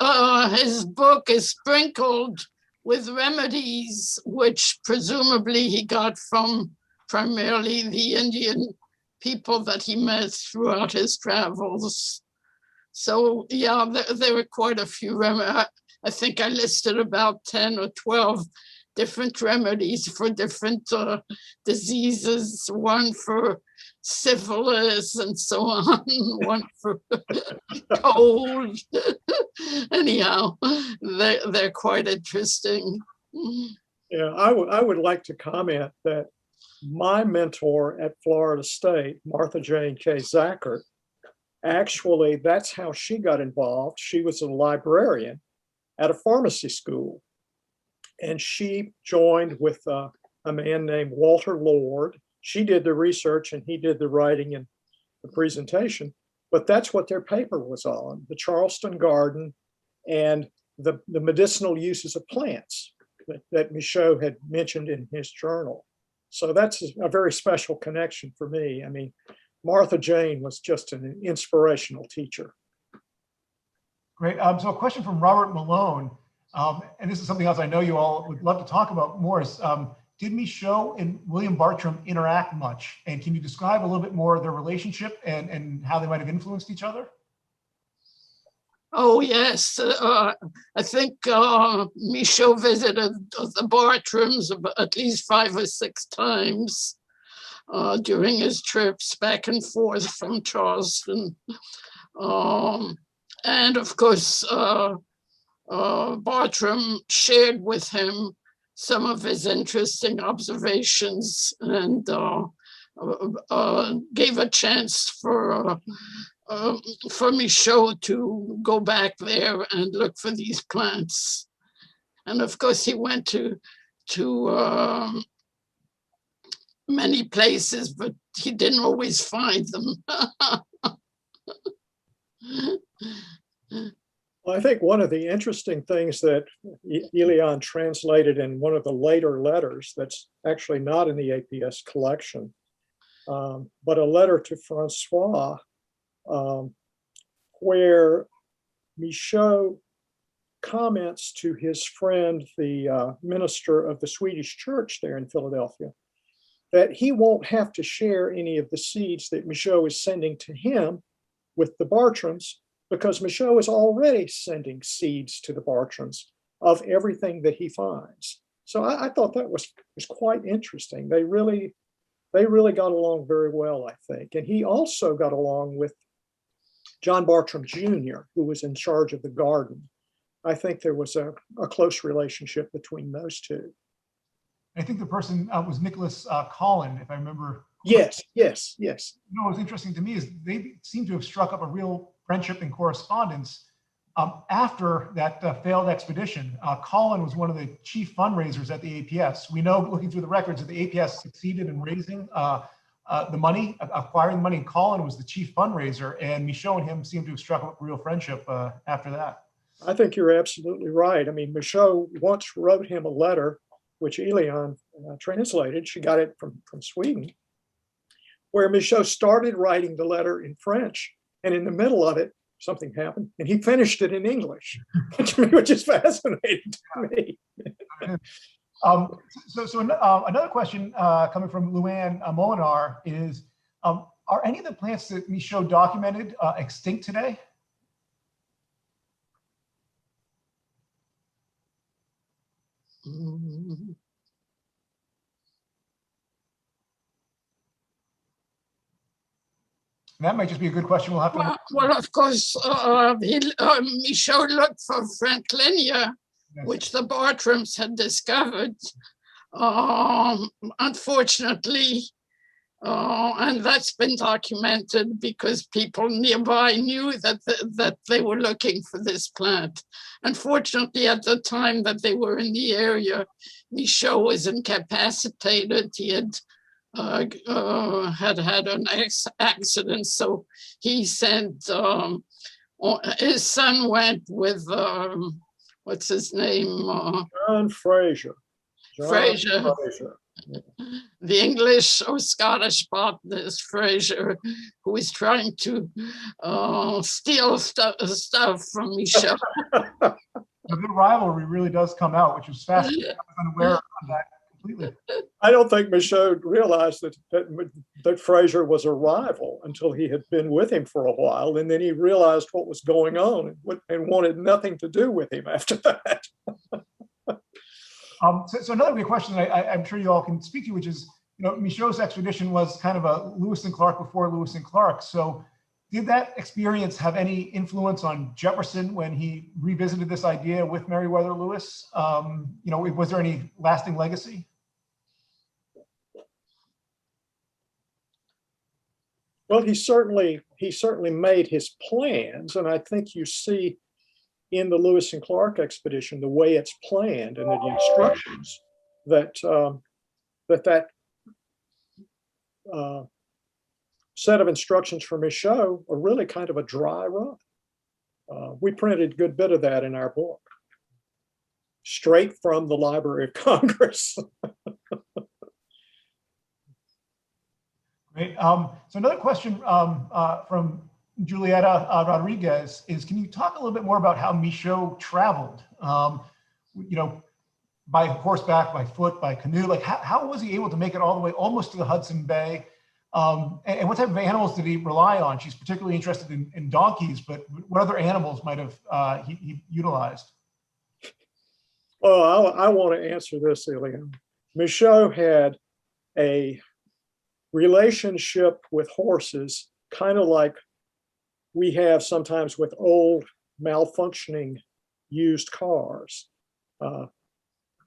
His book is sprinkled with remedies, which presumably he got from primarily the Indian people that he met throughout his travels. So yeah, there were quite a few remedies. I think I listed about 10 or 12 different remedies for different diseases, one for syphilis and so on, one for cold. Anyhow, they're quite interesting. Yeah, I would like to comment that my mentor at Florida State, Martha Jane K. Zachert, actually, that's how she got involved. She was a librarian at a pharmacy school, and she joined with a man named Walter Lord. She did the research and he did the writing and the presentation, but that's what their paper was on, the Charleston garden and the medicinal uses of plants that Michaud had mentioned in his journal. So that's a very special connection for me. I mean, Martha Jane was just an inspirational teacher. Great. So a question from Robert Malone, and this is something else I know you all would love to talk about more, is did Michaud and William Bartram interact much? And can you describe a little bit more of their relationship and how they might have influenced each other? Oh, yes. I think Michaud visited the Bartrams at least 5 or 6 times during his trips back and forth from Charleston. And of course, Bartram shared with him some of his interesting observations and gave a chance for Michaud to go back there and look for these plants. And of course, he went to many places, but he didn't always find them. Well, I think one of the interesting things that Eliane translated in one of the later letters that's actually not in the APS collection, but a letter to Francois, where Michaud comments to his friend, the minister of the Swedish church there in Philadelphia, that he won't have to share any of the seeds that Michaux is sending to him with the Bartrams, because Michaux is already sending seeds to the Bartrams of everything that he finds. So I thought that was quite interesting. They really got along very well, I think. And he also got along with John Bartram Jr., who was in charge of the garden. I think there was a close relationship between those two. I think the person was Nicholas Collin, if I remember. Yes. You know, what's interesting to me is they seem to have struck up a real friendship and correspondence after that failed expedition. Collin was one of the chief fundraisers at the APS. We know, looking through the records, that the APS succeeded in raising the money, acquiring the money, and Collin was the chief fundraiser, and Michaux and him seem to have struck up a real friendship after that. I think you're absolutely right. I mean, Michaux once wrote him a letter, which Eliane translated. She got it from Sweden, where Michaux started writing the letter in French, and in the middle of it, something happened, and he finished it in English, which is fascinating to me. Another question coming from Luann Molinar is, are any of the plants that Michaux documented extinct today? That might just be a good question. We'll have to. Well, of course, Michaux looked for Franklinia, which the Bartrams had discovered. Unfortunately, and that's been documented because people nearby knew that they were looking for this plant. Unfortunately, at the time that they were in the area, Michaux was incapacitated. He had an accident, so he sent his son went with what's his name? John Fraser. Fraser. The English or Scottish botanist Fraser, who is trying to steal stuff from Michaux. The rivalry really does come out, which is fascinating. I was unaware of that completely. I don't think Michaux realized that Fraser was a rival until he had been with him for a while, and then he realized what was going on and wanted nothing to do with him after that. So another big question that I'm sure you all can speak to, which is, Michaux's expedition was kind of a Lewis and Clark before Lewis and Clark. So did that experience have any influence on Jefferson when he revisited this idea with Meriwether Lewis? Was there any lasting legacy? Well, he certainly made his plans, and I think you see in the Lewis and Clark expedition the way it's planned and the instructions that set of instructions for Michaux are really kind of a dry run. We printed a good bit of that in our book, straight from the Library of Congress. Great. So another question from Julieta Rodriguez is, can you talk a little bit more about how Michaux traveled? By horseback, by foot, by canoe? Like how was he able to make it all the way almost to the Hudson Bay? And what type of animals did he rely on? She's particularly interested in donkeys, but what other animals might have he utilized? Oh, I want to answer this, Eliane. Michaux had a relationship with horses, kind of like we have sometimes with old malfunctioning used cars.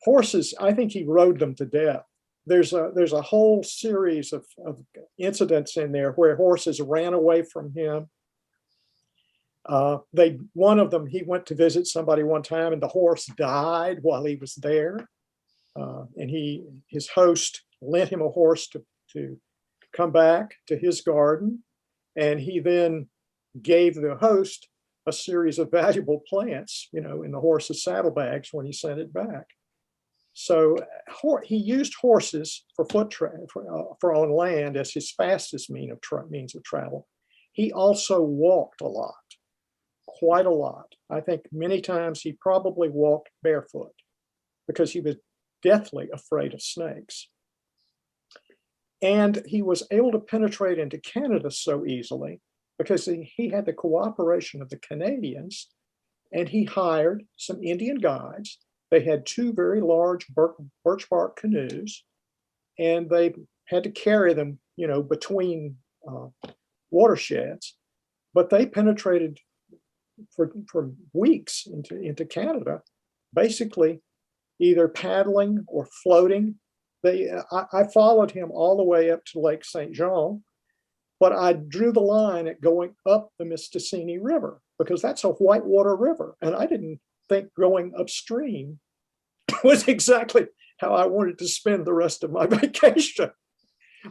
Horses, I think he rode them to death. There's a whole series of incidents in there where horses ran away from him. One of them, he went to visit somebody one time and the horse died while he was there. And his host lent him a horse to come back to his garden. And he then gave the host a series of valuable plants, in the horse's saddlebags when he sent it back. So he used horses for for on land as his fastest means of travel. He also walked a lot, quite a lot. I think many times he probably walked barefoot because he was deathly afraid of snakes. And he was able to penetrate into Canada so easily because he had the cooperation of the Canadians, and he hired some Indian guides. They had two very large birch bark canoes, and they had to carry them, between watersheds. But they penetrated for weeks into Canada, basically either paddling or floating. I followed him all the way up to Lake St. Jean, but I drew the line at going up the Mistassini River because that's a whitewater river. And I didn't think going upstream was exactly how I wanted to spend the rest of my vacation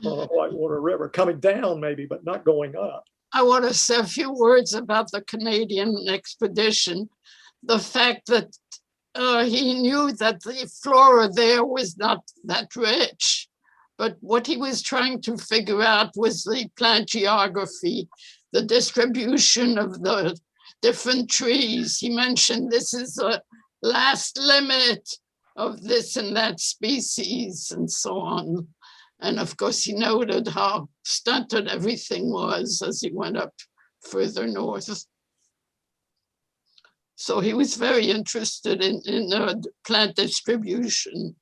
on a whitewater river, coming down maybe, but not going up. I want to say a few words about the Canadian expedition. The fact that he knew that the flora there was not that rich, but what he was trying to figure out was the plant geography, the distribution of the different trees. He mentioned this is the last limit of this and that species and so on. And of course, he noted how stunted everything was as he went up further north. So he was very interested in plant distribution.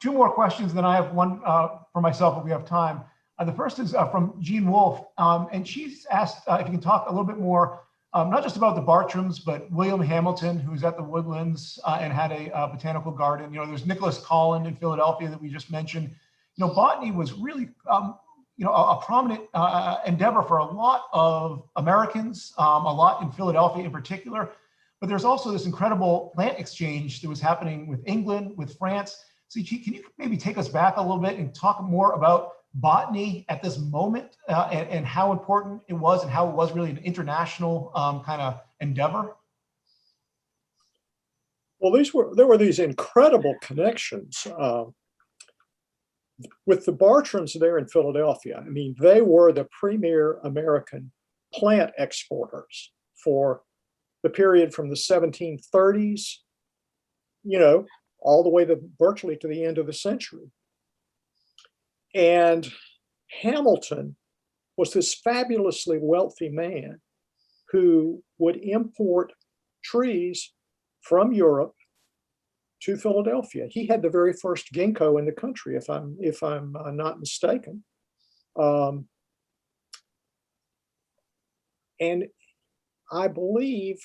Two more questions, then I have one for myself if we have time. The first is from Jean Wolfe, and she's asked if you can talk a little bit more, not just about the Bartrams, but William Hamilton, who's at the Woodlands and had a botanical garden. There's Nicholas Collin in Philadelphia that we just mentioned. Botany was really a prominent endeavor for a lot of Americans, a lot in Philadelphia in particular. But there's also this incredible plant exchange that was happening with England, with France. So can you maybe take us back a little bit and talk more about botany at this moment and how important it was and how it was really an international kind of endeavor? Well, there were these incredible connections with the Bartrams there in Philadelphia. I mean, they were the premier American plant exporters for the period from the 1730s, all the way to virtually to the end of the century. And Hamilton was this fabulously wealthy man who would import trees from Europe to Philadelphia. He had the very first ginkgo in the country, if I'm not mistaken. And I believe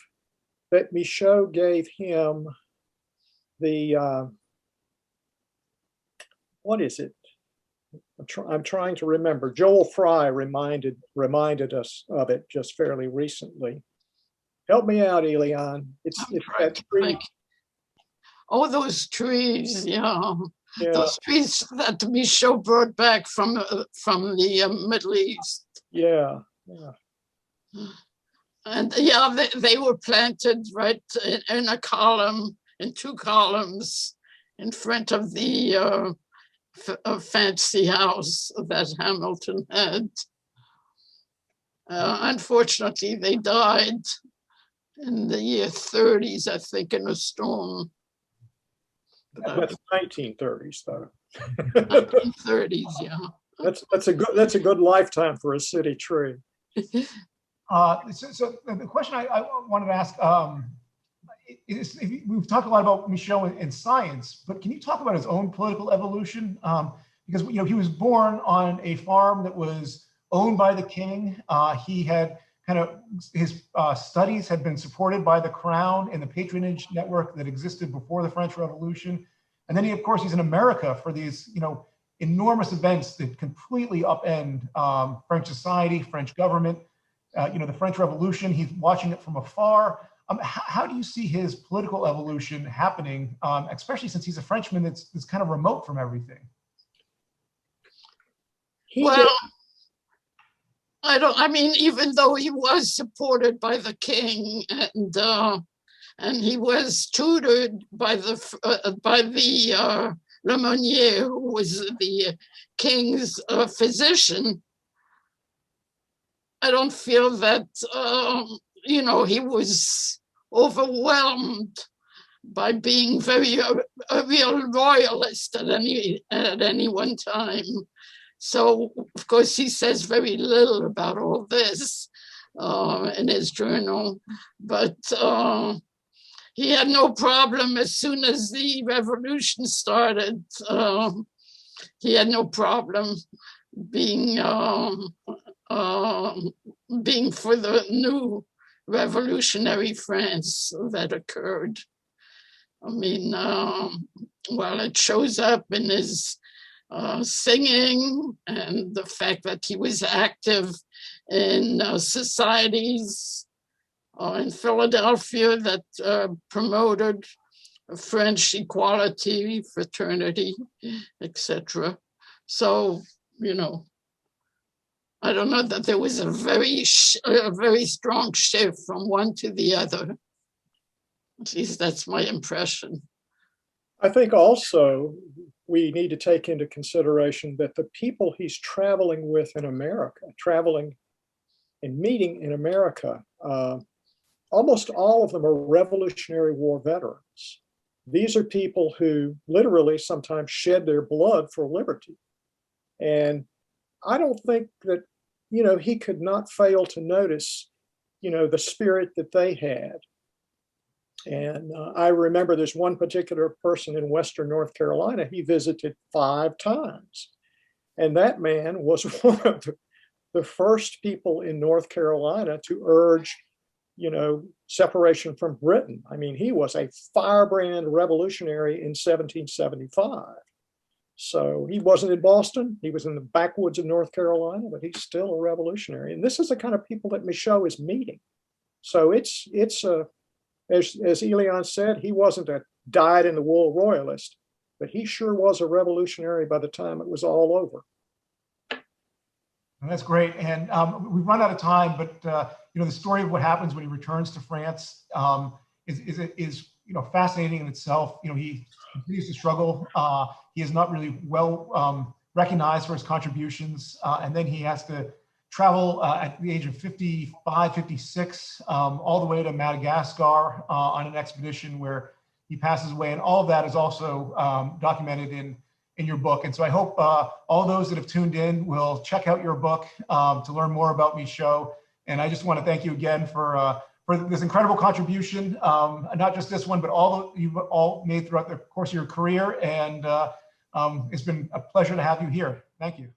that Michaux gave him the what is it? I'm trying to remember. Joel Fry reminded us of it just fairly recently. Help me out, Elian. It's that tree. Oh, those trees, yeah. Those trees that Michaux brought back from the Middle East. Yeah. And they were planted right in a column, in two columns, in front of the fancy house that Hamilton had. Unfortunately, they died in the year 30s, I think, in a storm. That's 1930s, though. 1930s, yeah. That's a good lifetime for a city tree. So the question I wanted to ask is, we've talked a lot about Michaux in science, but can you talk about his own political evolution? Because he was born on a farm that was owned by the king. He had his studies had been supported by the crown and the patronage network that existed before the French Revolution. And then he's in America for these, enormous events that completely upend French society, French government, the French Revolution. He's watching it from afar. How do you see his political evolution happening, especially since he's a Frenchman that's kind of remote from everything? Even though he was supported by the king and he was tutored by the Lemonnier, who was the king's physician, don't feel that, you know, he was overwhelmed by being a real royalist at any one time. So, of course, he says very little about all this in his journal, but he had no problem as soon as the revolution started. He had no problem being for the new revolutionary France that occurred. I mean, well, it shows up in his singing and the fact that he was active in societies in Philadelphia that promoted French equality, fraternity, etc. So, you know, I don't know that there was a very strong shift from one to the other. At least that's my impression. I think also we need to take into consideration that the people he's traveling with in America, traveling and meeting in America, almost all of them are Revolutionary War veterans. These are people who literally sometimes shed their blood for liberty. And I don't think that, you know, he could not fail to notice, you know, the spirit that they had. And I remember there's one particular person in Western North Carolina he visited 5 times. And that man was one of the first people in North Carolina to urge, you know, separation from Britain. I mean, he was a firebrand revolutionary in 1775. So he wasn't in Boston. He was in the backwoods of North Carolina, but he's still a revolutionary. And this is the kind of people that Michaux is meeting. So it's as Elian said, he wasn't a dyed-in-the-wool royalist, but he sure was a revolutionary by the time it was all over. And that's great. And we've run out of time, but you know, the story of what happens when he returns to France is you know, fascinating in itself. You know, he continues to struggle. He is not really well recognized for his contributions, and then he has to travel at the age of 55, 56, all the way to Madagascar on an expedition where he passes away. And all of that is also documented in your book. And so I hope all those that have tuned in will check out your book to learn more about Michaux. And I just want to thank you again for this incredible contribution, not just this one, but all that you've all made throughout the course of your career. And it's been a pleasure to have you here. Thank you.